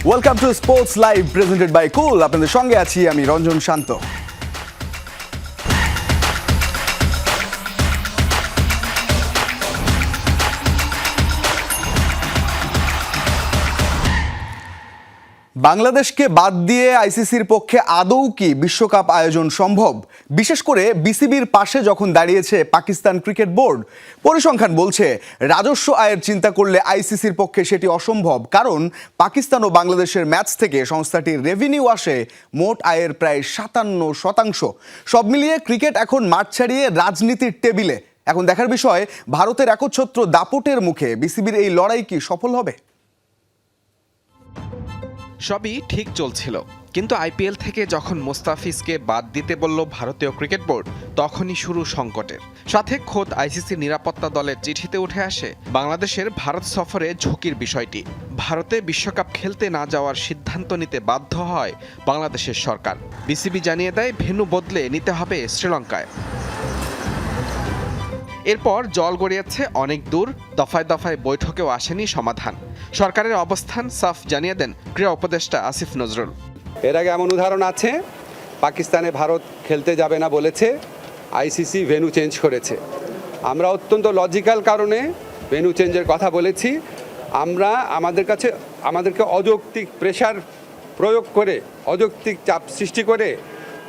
Welcome to sports live presented by cool. আপনাদের সঙ্গে আছি আমি রঞ্জন শান্ত। বাংলাদেশকে বাদ দিয়ে আইসিসির পক্ষে আদৌ কি বিশ্বকাপ আয়োজন সম্ভব? বিশেষ করে বিসিবির পাশে যখন দাঁড়িয়েছে পাকিস্তান ক্রিকেট বোর্ড। পরিসংখ্যান বলছে রাজস্ব আয়ের চিন্তা করলে আইসিসির পক্ষে সেটি অসম্ভব, কারণ পাকিস্তান ও বাংলাদেশের ম্যাচ থেকে সংস্থাটির রেভিনিউ আসে মোট আয়ের প্রায় 57%। সব মিলিয়ে ক্রিকেট এখন মাঠ ছাড়িয়ে রাজনীতির টেবিলে। এখন দেখার বিষয়, ভারতের একচ্ছত্র দাপটের মুখে বিসিবির এই লড়াই কি সফল হবে? সবই ঠিক চলছিল, কিন্তু আইপিএল থেকে যখন মোস্তাফিজকে বাদ দিতে বলল ভারতীয় ক্রিকেট বোর্ড, তখনই শুরু সংকটের। সাথে খোদ আইসিসির নিরাপত্তা দলের চিঠিতে উঠে আসে বাংলাদেশের ভারত সফরে ঝুঁকির বিষয়টি। ভারতে বিশ্বকাপ খেলতে না যাওয়ার সিদ্ধান্ত নিতে বাধ্য হয় বাংলাদেশের সরকার। বিসিবি জানিয়ে দেয় ভেন্যু বদলে নিতে হবে শ্রীলঙ্কায়। এরপর জল গড়িয়েছে অনেক দূর, দফায় দফায় বৈঠকেও আসেনি সমাধান। সরকারের অবস্থান সাফ জানিয়ে দেন ক্রীড়া উপদেষ্টা আসিফ নজরুল। এর আগে এমন উদাহরণ আছে, পাকিস্তানে ভারত খেলতে যাবে না বলেছে, আইসিসি ভেন্যু চেঞ্জ করেছে। আমরা অত্যন্ত লজিক্যাল কারণে ভেন্যু চেঞ্জের কথা বলেছি। আমাদেরকে অযৌক্তিক প্রেশার প্রয়োগ করে, অযৌক্তিক চাপ সৃষ্টি করে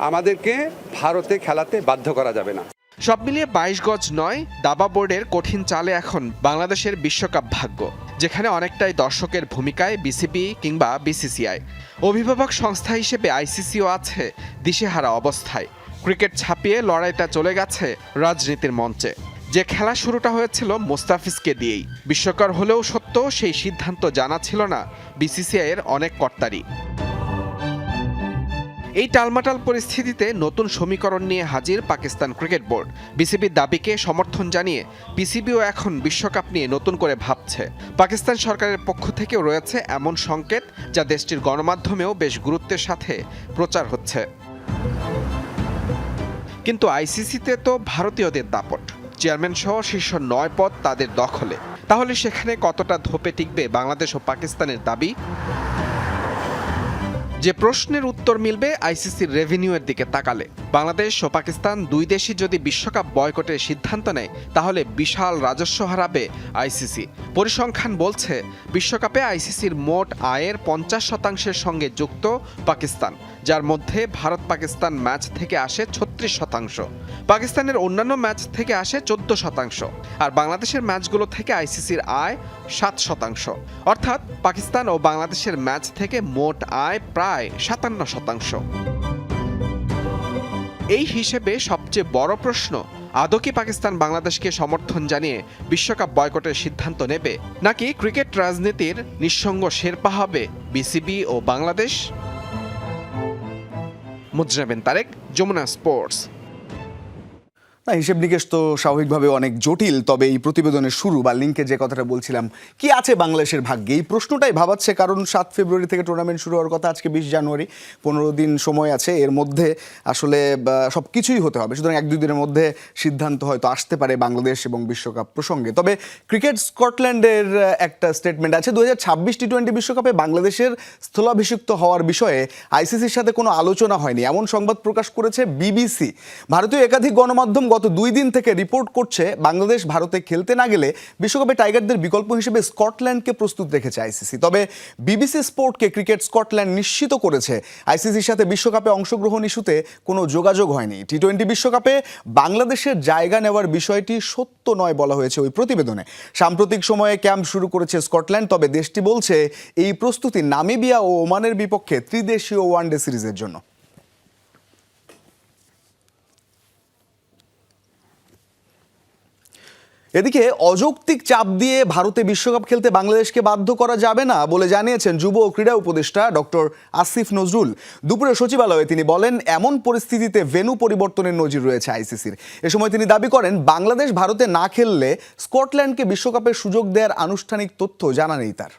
আমাদেরকে ভারতে খেলাতে বাধ্য করা যাবে না। সব মিলিয়ে 22 গজ নয়, দাবা বোর্ডের কঠিন চালে এখন বাংলাদেশের বিশ্বকাপ ভাগ্য, যেখানে অনেকটাই দর্শকের ভূমিকায় বিসিবি কিংবা বিসিসিআই। অভিভাবক সংস্থা হিসেবে আইসিসিও আছে দিশেহারা অবস্থায়। ক্রিকেট ছাপিয়ে লড়াইটা চলে গেছে রাজনীতির মঞ্চে। যে খেলা শুরুটা হয়েছিল মোস্তাফিজকে দিয়েই, বিস্ময়কর হলেও সত্য, সেই সিদ্ধান্ত জানা ছিল না বিসিসিআইয়ের অনেক কর্তারই। এই টালমাটাল পরিস্থিতিতে নতুন সমীকরণ নিয়ে হাজির পাকিস্তান ক্রিকেট বোর্ড। বিসিবির দাবিকে সমর্থন জানিয়ে পিসিবিও এখন বিশ্বকাপ নিয়ে নতুন করে ভাবছে। পাকিস্তান সরকারের পক্ষ থেকেও রয়েছে এমন সংকেত, যা দেশটির গণমাধ্যমেও বেশ গুরুত্বের সাথে প্রচার হচ্ছে। কিন্তু আইসিসিতে তো ভারতীয়দের দাপট, চেয়ারম্যান সহ শীর্ষ 9 পদ তাদের দখলে। তাহলে সেখানে কতটা ধোপে টিকবে বাংলাদেশ ও পাকিস্তানের দাবি? যে প্রশ্নের উত্তর মিলবে আইসিসির রেভিনিউয়ের দিকে তাকালে। বাংলাদেশ ও পাকিস্তান দুই দেশই যদি বিশ্বকাপ বয়কটের সিদ্ধান্ত নেয়, তাহলে বিশাল রাজস্ব হারাবে আইসিসি। পরিসংখ্যান বলছে বিশ্বকাপে আইসিসির মোট আয়ের 50%-এর সঙ্গে যুক্ত পাকিস্তান, যার মধ্যে ভারত পাকিস্তান ম্যাচ থেকে আসে 36%, পাকিস্তানের অন্যান্য ম্যাচ থেকে আসে 14%, আর বাংলাদেশের ম্যাচগুলো থেকে আইসিসির আয় 7%। অর্থাৎ পাকিস্তান ও বাংলাদেশের ম্যাচ থেকে মোট আয় প্রায় 57%। এই হিসেবে সবচেয়ে বড় প্রশ্ন, আদৌ কি পাকিস্তান বাংলাদেশকে সমর্থন জানিয়ে বিশ্বকাপ বয়কটের সিদ্ধান্ত নেবে, নাকি ক্রিকেট রাজনীতির নিঃসঙ্গ শেরপা হবে বিসিবি ও বাংলাদেশ? মুজরাবেন তারেক, যমুনা স্পোর্টস। হিসেব নিকেশ তো স্বাভাবিকভাবে অনেক জটিল, তবে এই প্রতিবেদনের শুরু বা লিঙ্কে যে কথাটা বলছিলাম, কি আছে বাংলাদেশের ভাগ্যে, এই প্রশ্নটাই ভাবাচ্ছে। কারণ 7 ফেব্রুয়ারি থেকে টুর্নামেন্ট শুরু হওয়ার কথা, আজকে 20 জানুয়ারি, 15 দিন সময় আছে। এর মধ্যে আসলে সব কিছুই হতে হবে। সুতরাং 1-2 দিনের মধ্যে সিদ্ধান্ত হয়তো আসতে পারে বাংলাদেশ এবং বিশ্বকাপ প্রসঙ্গে। তবে ক্রিকেট স্কটল্যান্ডের একটা স্টেটমেন্ট আছে, 2026 টি-20 বিশ্বকাপে বাংলাদেশের স্থলাভিষিক্ত হওয়ার বিষয়ে আইসিসির সাথে কোনো আলোচনা হয়নি, এমন সংবাদ প্রকাশ করেছে বিবিসি। ভারতীয় একাধিক গণমাধ্যম গত 2 দিন থেকে রিপোর্ট করছে, বাংলাদেশ ভারতে খেলতে না গেলে বিশ্বকাপে টাইগারদের বিকল্প হিসেবে স্কটল্যান্ডকে প্রস্তুত রেখেছে আইসিসি। তবে বিবিসি স্পোর্টকে ক্রিকেট স্কটল্যান্ড নিশ্চিত করেছে, আইসিসির সাথে বিশ্বকাপে অংশগ্রহণ ইস্যুতে কোনো যোগাযোগ হয়নি। টি-20 বিশ্বকাপে বাংলাদেশের জায়গা নেওয়ার বিষয়টি সত্য নয় বলা হয়েছে ওই প্রতিবেদনে। সাম্প্রতিক সময়ে ক্যাম্প শুরু করেছে স্কটল্যান্ড, তবে দেশটি বলছে এই প্রস্তুতি নামিবিয়া ও ওমানের বিপক্ষে ত্রিদেশীয় ওয়ানডে সিরিজের জন্য। এদিকে অযৌক্তিক চাপ দিয়ে ভারতে বিশ্বকাপ খেলতে বাংলাদেশকে বাধ্য করা যাবে না বলে জানিয়েছেন যুব ও ক্রীড়া উপদেষ্টা ডক্টর আসিফ নজরুল। দুপুরে সচিবালয়ে তিনি বলেন, এমন পরিস্থিতিতে ভেন্যু পরিবর্তনের নজির রয়েছে আইসিসির। এ সময় তিনি দাবি করেন, বাংলাদেশ ভারতে না খেললে স্কটল্যান্ডকে বিশ্বকাপের সুযোগ দেওয়ার আনুষ্ঠানিক তথ্য জানা নেই তার।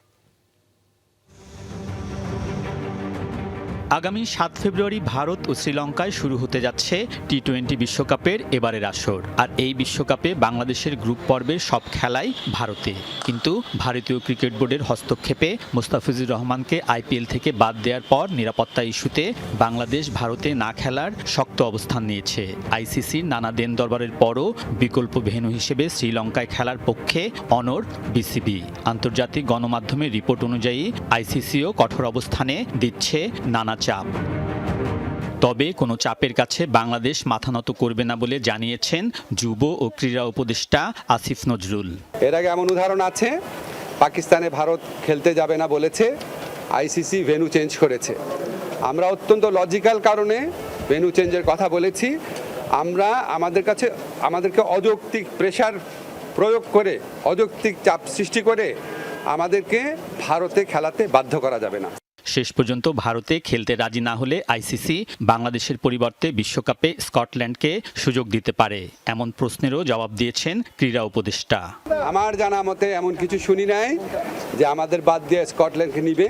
আগামী 7 ফেব্রুয়ারি ভারত ও শ্রীলঙ্কায় শুরু হতে যাচ্ছে টি-20 বিশ্বকাপের এবারের আসর। আর এই বিশ্বকাপে বাংলাদেশের গ্রুপ পর্বের সব খেলাই ভারতে। কিন্তু ভারতীয় ক্রিকেট বোর্ডের হস্তক্ষেপে মোস্তাফিজুর রহমানকে আইপিএল থেকে বাদ দেওয়ার পর নিরাপত্তা ইস্যুতে বাংলাদেশ ভারতে না খেলার শক্ত অবস্থান নিয়েছে। আইসিসির নানা দেন দরবারের পরও বিকল্প ভেন্যু হিসেবে শ্রীলঙ্কায় খেলার পক্ষে অনড় বিসিবি। আন্তর্জাতিক গণমাধ্যমের রিপোর্ট অনুযায়ী আইসিসিও কঠোর অবস্থানে দিচ্ছে নানা চাপ। তবে কোনো চাপের কাছে বাংলাদেশ মাথা নত করবে না বলে জানিয়েছেন যুব ও ক্রীড়া উপদেষ্টা আসিফ নজরুল। এর আগে এমন উদাহরণ আছে, পাকিস্তানে ভারত খেলতে যাবে না বলেছে, আইসিসি ভেন্যু চেঞ্জ করেছে। আমরা অত্যন্ত লজিক্যাল কারণে ভেন্যু চেঞ্জের কথা বলেছি। আমরা আমাদেরকে অযৌক্তিক প্রেশার প্রয়োগ করে, অযৌক্তিক চাপ সৃষ্টি করে আমাদেরকে ভারতে খেলাতে বাধ্য করা যাবে না। শেষ পর্যন্ত ভারতে খেলতে রাজি না হলে আইসিসি বাংলাদেশের পরিবর্তে বিশ্বকাপে স্কটল্যান্ডকে সুযোগ দিতে পারে, এমন প্রশ্নেরও জবাব দিয়েছেন ক্রীড়া উপদেষ্টা। আমার জানা মতে এমন কিছু শুনি নাই যে আমাদের বাদ দিয়ে স্কটল্যান্ডকে নিবে।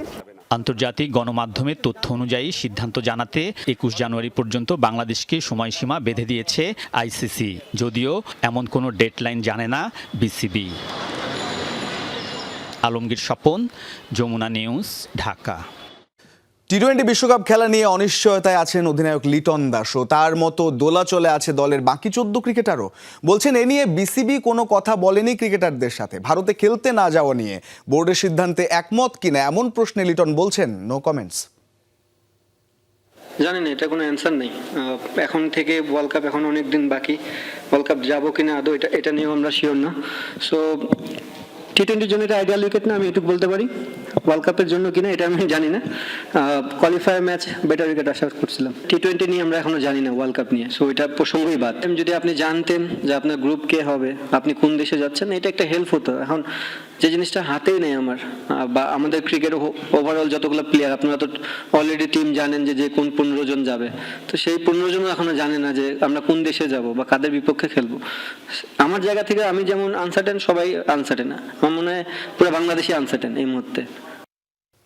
আন্তর্জাতিক গণমাধ্যমের তথ্য অনুযায়ী সিদ্ধান্ত জানাতে 21 জানুয়ারি পর্যন্ত বাংলাদেশকে সময়সীমা বেঁধে দিয়েছে আইসিসি, যদিও এমন কোনো ডেডলাইন জানে না বিসিবি। আলমগীর স্বপন, যমুনা নিউজ, ঢাকা। টি-20 বিশ্বকাপ খেলা নিয়ে অনিশ্চয়তায় আছেন অধিনায়ক লিটন দাসও। তার মতো দোলাচলে আছে দলের বাকি 14 ক্রিকেটারও। বলছেন এ নিয়ে বিসিবি কোনো কথা বলেনি ক্রিকেটারদের সাথে। ভারতে খেলতে না যাওয়া নিয়ে বোর্ডের সিদ্ধান্তে একমত কিনা এমন প্রশ্নে লিটন বলছেন নো কমেন্টস। জানি না, এটা কোনো অ্যান্সার নেই। এখন থেকে ওয়ার্ল্ড কাপ এখন অনেক দিন বাকি। ওয়ার্ল্ড কাপ যাবো কিনা আদৌ এটা নিয়েও আমরা শিওর না। সো টি-20 জন্য এটা আইডিয়াল উইকেট না, আমি এটুকু বলতে পারি। ওয়ার্ল্ড কাপের জন্য কিনা এটা আমি জানি না। কোয়ালিফায়ার ম্যাচ বেটার উইকেট আশা করছিলাম। টি-20 নিয়ে আমরা এখনো জানি না, ওয়ার্ল্ড কাপ নিয়ে। সো এটা প্রসঙ্গই বাদ। যদি আপনি জানতেন যে আপনার গ্রুপ কে হবে, আপনি কোন দেশে যাচ্ছেন, এটা একটা হেল্প হতো। এখন যে জিনিসটা হাতেই নেই আমার, বা আমাদের ক্রিকেট ওভারঅল যতগুলো প্লেয়ার, আপনারা তো অলরেডি টিম জানেন যে কোন 15 জন যাবে। তো সেই 15 জনও এখনো জানে না যে আমরা কোন দেশে যাব বা কাদের বিপক্ষে খেলবো। আমার জায়গা থেকে আমি যেমন আনসার্টেন, সবাই আনসার্টেন। আমার মনে হয় পুরো বাংলাদেশই আনসার্টেন এই মুহূর্তে।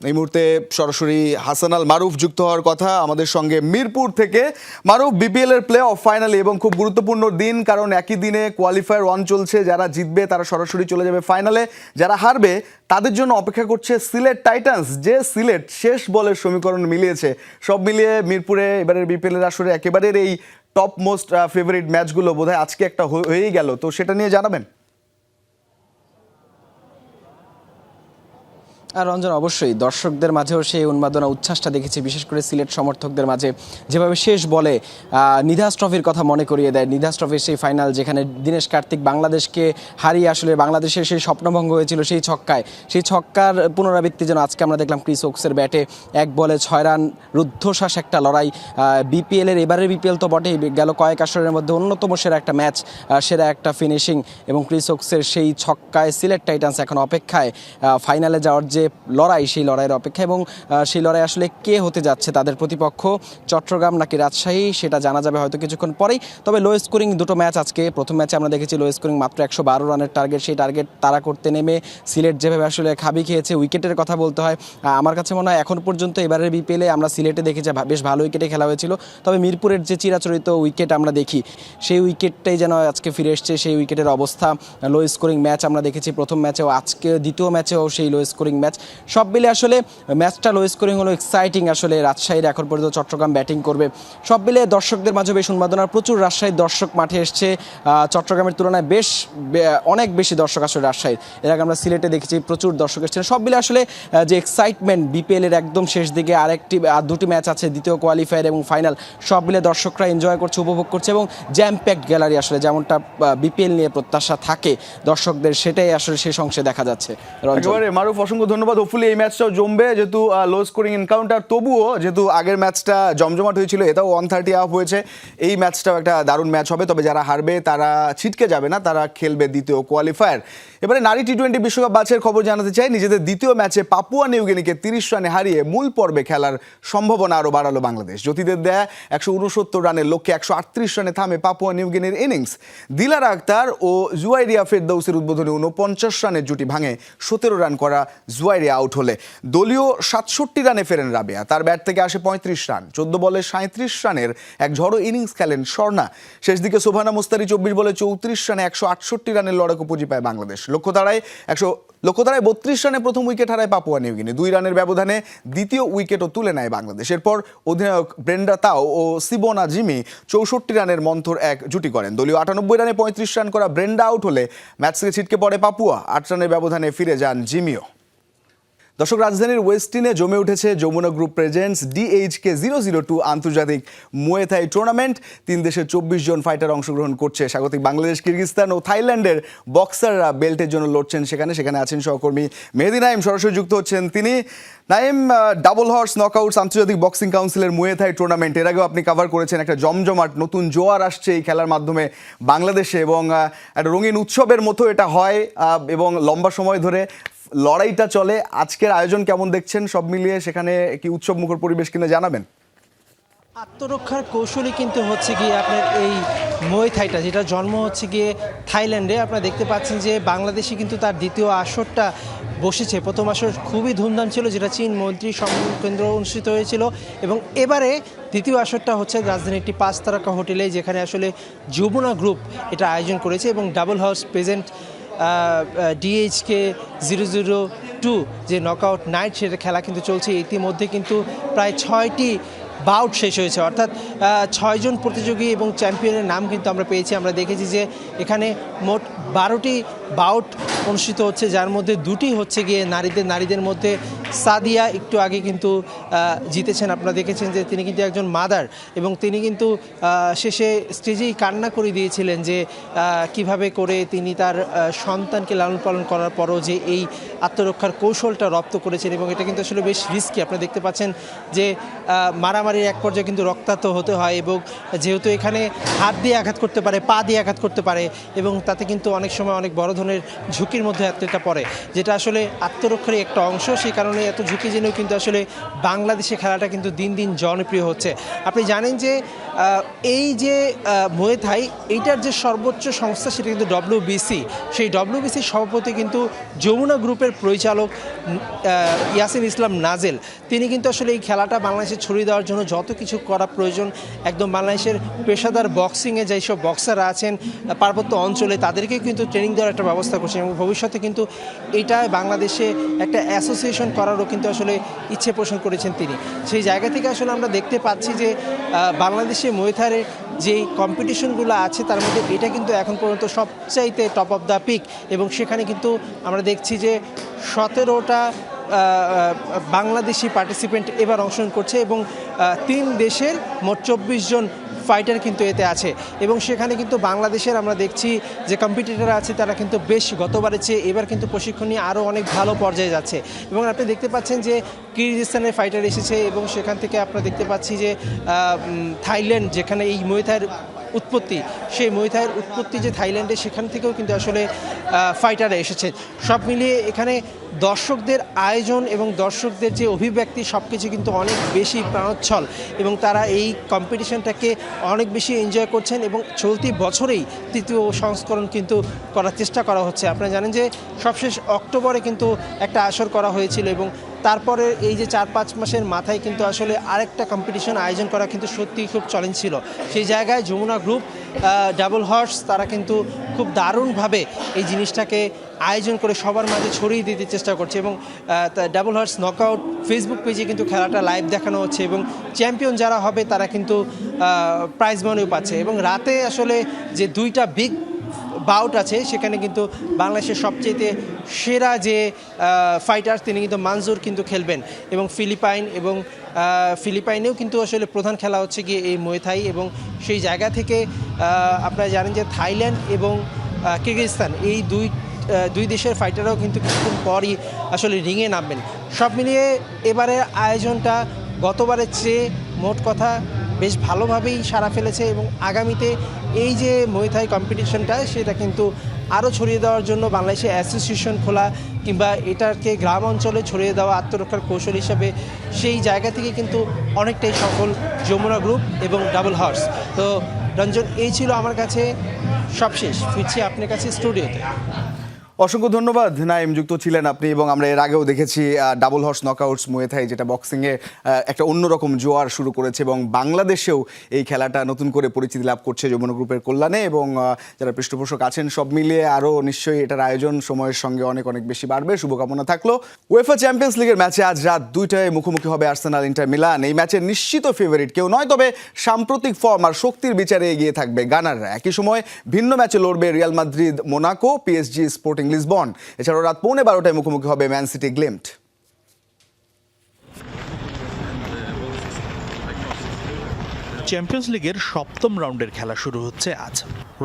এই মুহূর্তে সরাসরি হাসান আল মারুফ যুক্ত হওয়ার কথা আমাদের সঙ্গে মিরপুর থেকে। মারুফ, বিপিএল এর প্লে অফ ফাইনালে এবং খুব গুরুত্বপূর্ণ দিন, কারণ একই দিনে কোয়ালিফায়ার 1 চলছে। যারা জিতবে তারা সরাসরি চলে যাবে ফাইনালে, যারা হারবে তাদের জন্য অপেক্ষা করছে সিলেট টাইটান্স। যে সিলেট শেষ বলের সমীকরণ মিলিয়েছে। সব মিলিয়ে মিরপুরে এবারের বিপিএল এর আসরে একেবারের এই টপ মোস্ট ফেভারিট ম্যাচগুলো বোধহয় আজকে একটা হয়েই গেল, তো সেটা নিয়ে জানাবেন। আর রঞ্জন, অবশ্যই দর্শকদের মাঝেও সেই উন্মাদনা উচ্ছ্বাসটা দেখেছি, বিশেষ করে সিলেট সমর্থকদের মাঝে। যেভাবে শেষ বলে নিধাস ট্রফির কথা মনে করিয়ে দেয়। নিধাস ট্রফির সেই ফাইনাল যেখানে দীনেশ কার্তিক বাংলাদেশকে হারিয়ে আসলে বাংলাদেশের সেই স্বপ্নভঙ্গ হয়েছিল সেই ছক্কায়। সেই ছক্কার পুনরাবৃত্তি যেন আজকে আমরা দেখলাম ক্রিস ওকসের ব্যাটে। 1 বলে 6 রান, রুদ্ধশ্বাস একটা লড়াই। বিপিএলের এবারের বিপিএল তো বটেই, গেল কয়েক আসরের মধ্যে অন্যতম সেরা একটা ম্যাচ, সেরা একটা ফিনিশিং। এবং ক্রিস ওকসের সেই ছক্কায় সিলেট টাইটান্স এখন অপেক্ষায় ফাইনালে যাওয়ার যে লড়াই, সেই লড়াইয়ের অপেক্ষা। এবং সেই লড়াই আসলে কে হতে যাচ্ছে তাদের প্রতিপক্ষ, চট্টগ্রাম নাকি রাজশাহী, সেটা জানা যাবে হয়তো কিছুক্ষণ পরেই। তবে লো স্কোরিং দুটো ম্যাচ আজকে। প্রথম ম্যাচে আমরা দেখেছি লো স্কোরিং মাত্র 112 রানের টার্গেট। সেই টার্গেট তারা করতে নেমে সিলেট যেভাবে আসলে খাবি খেয়েছে। উইকেটের কথা বলতে হয়, আমার কাছে মনে হয় এখন পর্যন্ত এবারের বিপিএলে আমরা সিলেটে দেখি যে বেশ ভালো উইকেটে খেলা হয়েছিল। তবে মিরপুরের যে চিরাচরিত উইকেট আমরা দেখি, সেই উইকেটটাই যেন আজকে ফিরে এসছে। সেই উইকেটের অবস্থা, লো স্কোরিং ম্যাচ আমরা দেখেছি প্রথম ম্যাচেও, আজকে দ্বিতীয় ম্যাচেও সেই লো স্কোরিং ম্যাচ। সব মিলে আসলে ম্যাচটা লো স্কোরিং হলো, এক্সাইটিং। আসলে রাজশাহীর এখন পর্যন্ত চট্টগ্রাম ব্যাটিং করবে। সব মিলে দর্শকদের মাঝে বেশ উন্মাদনার, প্রচুর রাজশাহীর দর্শক মাঠে এসছে। চট্টগ্রামের তুলনায় অনেক বেশি দর্শক আসলে রাজশাহীর। এর আগে আমরা সিলেটে দেখেছি প্রচুর দর্শক এসেছেন। সব মিলে আসলে যে এক্সাইটমেন্ট বিপিএলের একদম শেষ দিকে, আর দুটি ম্যাচ আছে, দ্বিতীয় কোয়ালিফায়ার এবং ফাইনাল। সব মিলে দর্শকরা এনজয় করছে, উপভোগ করছে এবং জ্যাম প্যাকড গ্যালারি আসলে যেমনটা বিপিএল নিয়ে প্রত্যাশা থাকে দর্শকদের, সেটাই আসলে শেষ অংশে দেখা যাচ্ছে। একেবারে মারুফ, অসংখ্য ধন্যবাদ। হোপফুলি এই ম্যাচটাও জমবে, যেহেতু লো স্কোরিং এনকাউন্টার। তবুও যেহেতু আগের ম্যাচটা জমজমাট হয়েছিল, এটাও 130 আপ হয়েছে, এই ম্যাচটাও একটা দারুণ ম্যাচ হবে। তবে যারা হারবে তারা ছিটকে যাবে না, তারা খেলবে দ্বিতীয় কোয়ালিফায়ার। এবারে নারী টি-20 বিশ্বকাপ বাছাইয়ের খবর জানাতে চাই। নিজেদের দ্বিতীয় ম্যাচে পাপুয়া নিউগিনিকে 30 রানে হারিয়ে মূল পর্বে খেলার সম্ভাবনা আরও বাড়ালো বাংলাদেশ। জ্যোতিদের দেয়া 169 রানের লক্ষ্যে 138 রানে থামে পাপুয়া নিউগিনির ইনিংস। দিলারা আক্তার ও জুয়াইরিয়া ফেরদৌসের উদ্বোধনী 49 রানের জুটি ভাঙে 17 রান করা জুয়াই বাইরে আউট হলে দলীয় 67 রানে ফেরেন রাবেয়া। তার ব্যাট থেকে আসে 35 রান। 14 বলে 37 রানের এক ঝড়ো ইনিংস খেলেন স্বর্ণা। শেষ দিকে শোভানা মুস্তারি 24 বলে 34 রানে 168 রানের লড়াকু পুঁজি পায় বাংলাদেশ। লক্ষ্যতাড়ায় 32 রানে প্রথম উইকেট হারায় পাপুয়া নিউগিনি। 2 রানের ব্যবধানে দ্বিতীয় উইকেটও তুলে নেয় বাংলাদেশ। এরপর অধিনায়ক ব্রেন্ডা তাও ও সিবোনা জিমি 64 রানের মন্থর এক জুটি করেন। দলীয় 98 রানে 35 রান করা ব্রেন্ডা আউট হলে ম্যাচ থেকে ছিটকে পড়ে পাপুয়া। 8 রানের ব্যবধানে ফিরে যান জিমিও। দর্শক, রাজধানীর ওয়েস্টিনে জমে উঠেছে যমুনা গ্রুপ প্রেজেন্টস DHK 002 আন্তর্জাতিক মুয়ে থাই টুর্নামেন্ট। 3 দেশের 24 জন ফাইটার অংশগ্রহণ করছে। স্বাগতিক বাংলাদেশ, কিরগিজস্তান ও থাইল্যান্ডের বক্সাররা বেল্টের জন্য লড়ছেন সেখানে আছেন সহকর্মী মেহেদি নাইম, সরাসরি যুক্ত হচ্ছেন তিনি। নাইম, ডাবল হর্স নকআউটস আন্তর্জাতিক বক্সিং কাউন্সিলের মুয়ে থাই টুর্নামেন্ট এর আগেও আপনি কভার করেছেন। একটা জমজমাট নতুন জোয়ার আসছে এই খেলার মাধ্যমে বাংলাদেশে, এবং একটা রঙিন উৎসবের মতো এটা হয় এবং লম্বা সময় ধরে লড়াইটা চলে। আজকের আয়োজন কেমন দেখছেন? সব মিলিয়ে সেখানে কি উৎসব মুখর পরিবেশ কিনা জানাবেন। আত্মরক্ষার কৌশলই কিন্তু হচ্ছে গিয়ে আপনার এই মুয়ে থাইটা, যেটা জন্ম হচ্ছে গিয়ে থাইল্যান্ডে। আপনারা দেখতে পাচ্ছেন যে বাংলাদেশে কিন্তু তার দ্বিতীয় আসরটা বসেছে। প্রথম আসর খুবই ধুমধাম ছিল, যেটা চীন মৈত্রী সম্মেলন কেন্দ্র অনুষ্ঠিত হয়েছিল, এবং এবারে দ্বিতীয় আসরটা হচ্ছে রাজধানীর একটি 5 তারকা হোটেলে, যেখানে আসলে যমুনা গ্রুপ এটা আয়োজন করেছে। এবং ডাবল হাউস প্রেজেন্ট DHK 002 যে নকআউট নাইট, সেটা খেলা কিন্তু চলছে। ইতিমধ্যে কিন্তু প্রায় 6টি বাউট শেষ হয়েছে, অর্থাৎ 6 জন প্রতিযোগী এবং চ্যাম্পিয়নের নাম কিন্তু আমরা পেয়েছি। আমরা দেখেছি যে এখানে মোট 12টি বাউট অনুষ্ঠিত হচ্ছে, যার মধ্যে 2টি হচ্ছে গিয়ে নারীদের মধ্যে সাদিয়া একটু আগে কিন্তু জিতেছেন। আপনারা দেখেছেন যে তিনি কিন্তু একজন মাদার, এবং তিনি কিন্তু শেষে স্টেজেই কান্না করে দিয়েছিলেন যে কিভাবে করে তিনি তার সন্তানকে লালন পালন করার পরও যে এই আত্মরক্ষার কৌশলটা রপ্ত করেছেন, এবং এটা কিন্তু আসলে বেশ রিস্কি। আপনারা দেখতে পাচ্ছেন যে মারামারির এক পর্যায়ে কিন্তু রক্তাক্ত হতে হয়, এবং যেহেতু এখানে হাত দিয়ে আঘাত করতে পারে, পা দিয়ে আঘাত করতে পারে, এবং তাতে কিন্তু অনেক সময় অনেক বড় ধরনের ঝুঁকির মধ্যে অ্যাথলেটটা পড়ে, যেটা আসলে আত্মরক্ষারই একটা অংশ। সেই কারণে এত ঝুঁকি জেনেও কিন্তু আসলে বাংলাদেশে খেলাটা কিন্তু দিন দিন জনপ্রিয় হচ্ছে। আপনি জানেন যে এই যে মুয়ে থাই, এইটার যে সর্বোচ্চ সংস্থা সেটা কিন্তু WBC। সেই WBC সভাপতি কিন্তু যমুনা গ্রুপের পরিচালক ইয়াসিন ইসলাম নাজেল। তিনি কিন্তু আসলে এই খেলাটা বাংলাদেশে ছড়িয়ে দেওয়ার জন্য যত কিছু করা প্রয়োজন, একদম বাংলাদেশের পেশাদার বক্সিংয়ে যেসব বক্সাররা আছেন পার্বত্য অঞ্চলে, তাদেরকে কিন্তু ট্রেনিং দেওয়ার একটা ব্যবস্থা করছেন, এবং ভবিষ্যতে কিন্তু এটা বাংলাদেশে একটা অ্যাসোসিয়েশন করারও কিন্তু আসলে ইচ্ছে পোষণ করেছেন তিনি। সেই জায়গা থেকে আসলে আমরা দেখতে পাচ্ছি যে বাংলাদেশে মুয়ে থাইয়ের যে কম্পিটিশনগুলো আছে তার মধ্যে এটা কিন্তু এখন পর্যন্ত সবচাইতে টপ অফ দ্য পিক, এবং সেখানে কিন্তু আমরা দেখছি যে 17টা বাংলাদেশি পার্টিসিপেন্ট এবার অংশগ্রহণ করছে, এবং 3 দেশের মোট 24 জন ফাইটার কিন্তু এতে আছে। এবং সেখানে কিন্তু বাংলাদেশের আমরা দেখছি যে কম্পিটিটররা আছে তারা কিন্তু বেশ গতবারের চেয়ে এবার কিন্তু প্রশিক্ষণ নিয়ে আরও অনেক ভালো পর্যায়ে যাচ্ছে। এবং আপনি দেখতে পাচ্ছেন যে কিরগিজস্তানের ফাইটার এসেছে, এবং সেখান থেকে আমরা দেখতে পাচ্ছি যে থাইল্যান্ড, যেখানে এই মুয়ে থাইয়ের উৎপত্তি, সেই মুয়ে থাইয়ের উৎপত্তি যে থাইল্যান্ডে, সেখান থেকেও কিন্তু আসলে ফাইটাররা এসেছে। সব মিলিয়ে এখানে দর্শকদের আয়োজন এবং দর্শকদের যে অভিব্যক্তি, সব কিছু কিন্তু অনেক বেশি প্রাণোচ্ছল, এবং তারা এই কম্পিটিশনটাকে অনেক বেশি এনজয় করছেন, এবং চলতি বছরেই 3য় সংস্করণ কিন্তু করার চেষ্টা করা হচ্ছে। আপনারা জানেন যে সবশেষ অক্টোবরে কিন্তু একটা আসর করা হয়েছিল, এবং তারপরে এই যে 4-5 মাসের মাথায় কিন্তু আসলে আরেকটা কম্পিটিশন আয়োজন করা কিন্তু সত্যিই খুব চ্যালেঞ্জ ছিল। সেই জায়গায় যমুনা গ্রুপ ডাবল হর্স তারা কিন্তু খুব দারুণভাবে এই জিনিসটাকে আয়োজন করে সবার মাঝে ছড়িয়ে দিতে চেষ্টা করছে, এবং ডাবল হর্স নকআউট ফেসবুক পেজে কিন্তু খেলাটা লাইভ দেখানো হচ্ছে, এবং চ্যাম্পিয়ন যারা হবে তারা কিন্তু প্রাইজ মানিও পাচ্ছে। এবং রাতে আসলে যে 2টা বিগ বাউট আছে, সেখানে কিন্তু বাংলাদেশের সবচেয়ে সেরা যে ফাইটার তিনি কিন্তু মানজুর কিন্তু খেলবেন, এবং ফিলিপাইনেও কিন্তু আসলে প্রধান খেলা হচ্ছে গিয়ে এই মুয়ে থাই। এবং সেই জায়গা থেকে আপনারা জানেন যে থাইল্যান্ড এবং কিরগিজস্তান এই দুই দেশের ফাইটাররাও কিন্তু কিছুক্ষণ পরই আসলে রিংয়ে নামবেন। সব মিলিয়ে এবারের আয়োজনটা গতবারের চেয়ে মোট কথা বেশ ভালোভাবেই সাড়া ফেলেছে, এবং আগামীতে এই যে মুয়ে থাই কম্পিটিশনটা সেটা কিন্তু আরও ছড়িয়ে দেওয়ার জন্য বাংলাদেশে অ্যাসোসিয়েশন খোলা, কিংবা এটাকে গ্রাম অঞ্চলে ছড়িয়ে দেওয়া আত্মরক্ষার কৌশল হিসাবে, সেই জায়গা থেকে কিন্তু অনেকটাই সফল যমুনা গ্রুপ এবং ডাবল হর্স। তো রঞ্জন, এই ছিল আমার কাছে সবশেষ। ফিরছি আপনার কাছে স্টুডিওতে। অসংখ্য ধন্যবাদ নাইম, যুক্ত ছিলেন আপনি। এবং আমরা এর আগেও দেখেছি ডাবল হর্স নকআউটস মুয়ে থাই, যেটা বক্সিংয়ে একটা অন্যরকম জোয়ার শুরু করেছে এবং বাংলাদেশেও এই খেলাটা নতুন করে পরিচিতি লাভ করছে যমুনা গ্রুপের কল্যাণে। এবং যারা পৃষ্ঠপোষক আছেন সব মিলিয়ে আরও নিশ্চয়ই এটার আয়োজন সময়ের সঙ্গে অনেক অনেক বেশি বাড়বে। শুভকামনা থাকলো। উয়েফা চ্যাম্পিয়ন্স লিগের ম্যাচে আজ রাত 2টায় মুখোমুখি হবে আর্সেনাল ইন্টার মিলান। এই ম্যাচের নিশ্চিত ফেভারিট কেউ নয়, তবে সাম্প্রতিক ফর্ম আর শক্তির বিচারে এগিয়ে থাকবে গানাররা। একই সময় ভিন্ন ম্যাচে লড়বে Real Madrid Monaco, PSG sporting Lisbon. এছাড়াও রাত 12:15টায় মুখোমুখি হবে ম্যান সিটি গ্লেম্ট। চ্যাম্পিয়ন্স লিগের সপ্তম রাউন্ডের খেলা শুরু হচ্ছে আজ।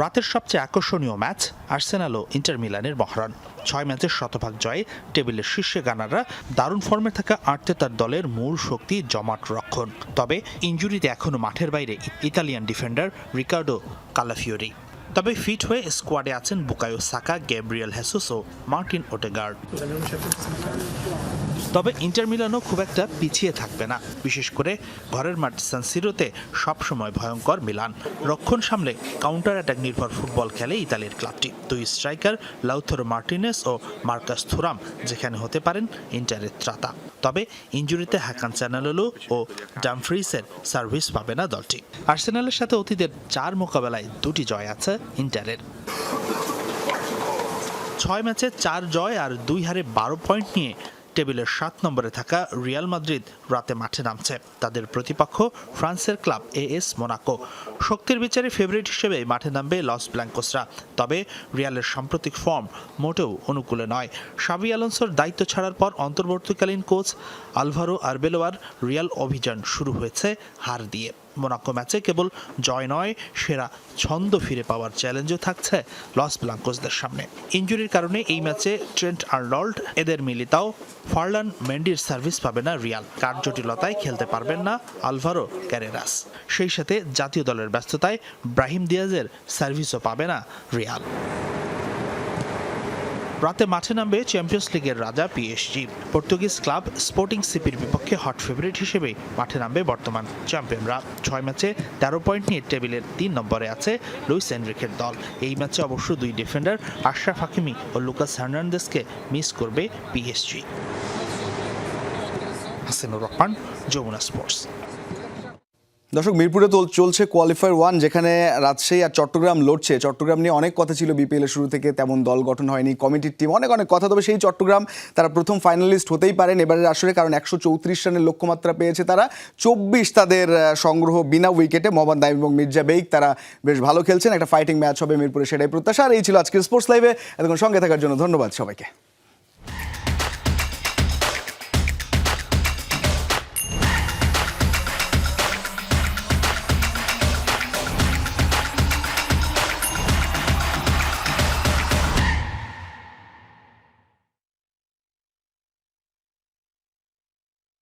রাতের সবচেয়ে আকর্ষণীয় ম্যাচ আর্সেনাল ও ইন্টার মিলানের মহরণ। 6 ম্যাচের শতভাগ জয়ে টেবিলের শীর্ষে গানাররা দারুণ ফর্মে থাকা আর্তেতার দলের মূল শক্তি জমাট রক্ষণ। তবে ইনজুরিতে এখনও মাঠের বাইরে ইতালিয়ান ডিফেন্ডার রিকার্ডো কালাফিওরি। তবে ফিট হয়ে স্কোয়াডে আছেন বুকায়ো সাকা, গ্যাব্রিয়েল হেসুস ও মার্টিন ওটেগার্ড। তবে ইন্টার মিলানও খুব একটা পিছিয়ে থাকবে না, বিশেষ করে ঘরের মাঠ সান সিরোতে সবসময় ভয়ঙ্কর মিলান। রক্ষণ সামলে কাউন্টার অ্যাটাক নির্ভর ফুটবল খেলে ইতালির ক্লাবটি। দুই স্ট্রাইকার লাউথারো মার্টিনেস ও মার্কাস থুরাম যেখানে হতে পারেন ইন্টারের ত্রাতা। তবে ইনজুরিতে হাকান চ্যানালুলু ও ডামফ্রিসের সার্ভিস পাবে না দলটি। আর্সেনালের সাথে অতীতের 4 মোকাবেলায় 2টি জয় আছে ইন্টারের। 6 ম্যাচে 4 জয় আর 2 হারে 12 পয়েন্ট নিয়ে টেবিলের 7 নম্বরে থাকা রিয়াল মাদ্রিদ রাতে মাঠে নামছে। তাদের প্রতিপক্ষ ফ্রান্সের ক্লাব এএস মোনাকো। শক্তির বিচারে ফেভারিট হিসেবে মাঠে নামবে লস ব্ল্যাঙ্কোসরা। তবে রিয়ালের সাম্প্রতিক ফর্ম মোটেও অনুকূলে নয়। শাভি আলোনসোর দায়িত্ব ছাড়ার পর অন্তর্বর্তীকালীন কোচ আলভারো আরবেলোয়ার রিয়াল অভিযান শুরু হয়েছে হার দিয়ে। মোনাকো ম্যাচে কেবল জয় নয়, সেরা ছন্দ ফিরে পাওয়ার চ্যালেঞ্জও থাকছে লস ব্লাঙ্কোসদের সামনে। ইনজুরির কারণে এই ম্যাচে ট্রেন্ট আর্নল্ড, এদের মিলিতাও, ফার্লান মেন্ডির সার্ভিস পাবে না রিয়াল। কার জটিলতায় খেলতে পারবেন না আলভারো ক্যারেরাস। সেই সাথে জাতীয় দলের ব্যস্ততায় ব্রাহিম দিয়াজের সার্ভিসও পাবে না রিয়াল। রাতে মাঠে নামবে চ্যাম্পিয়ন্স লিগের রাজা পিএসজি। পর্তুগিজ ক্লাব স্পোর্টিং সিপির বিপক্ষে হট ফেভারিট হিসেবে মাঠে নামবে বর্তমান চ্যাম্পিয়নরা। 6 ম্যাচে 13 পয়েন্ট নিয়ে টেবিলের 3 নম্বরে আছে লুইস এনরিকের দল। এই ম্যাচে অবশ্য 2 ডিফেন্ডার আশরাফ হাকিমি ও লুকাস হার্নান্দেজকে মিস করবে পিএসজি। হাসিনুর রহমান, যমুনা স্পোর্টস। দর্শক, মিরপুরে তো চলছে কোয়ালিফায়ার 1, যেখানে রাজশাহী আর চট্টগ্রাম লড়ছে। চট্টগ্রাম নিয়ে অনেক কথা ছিল বিপিএল এর শুরু থেকে, তেমন দল গঠন হয়নি, কমিটির টিম অনেক কথা। তবে সেই চট্টগ্রাম তারা প্রথম ফাইনালিস্ট হতেই পারেন এবারের আসরে, কারণ 134 রানের লক্ষ্যমাত্রা পেয়েছে তারা। 24 তাদের সংগ্রহ বিনা উইকেটে। মোহাম্মদ নাইম এবং মির্জা বেইক তারা বেশ ভালো খেলছেন। একটা ফাইটিং ম্যাচ হবে মিরপুরে, সেটাই প্রত্যাশা। আর এই ছিল আজকের স্পোর্টস লাইভে। এতক্ষণ সঙ্গে থাকার জন্য ধন্যবাদ সবাইকে।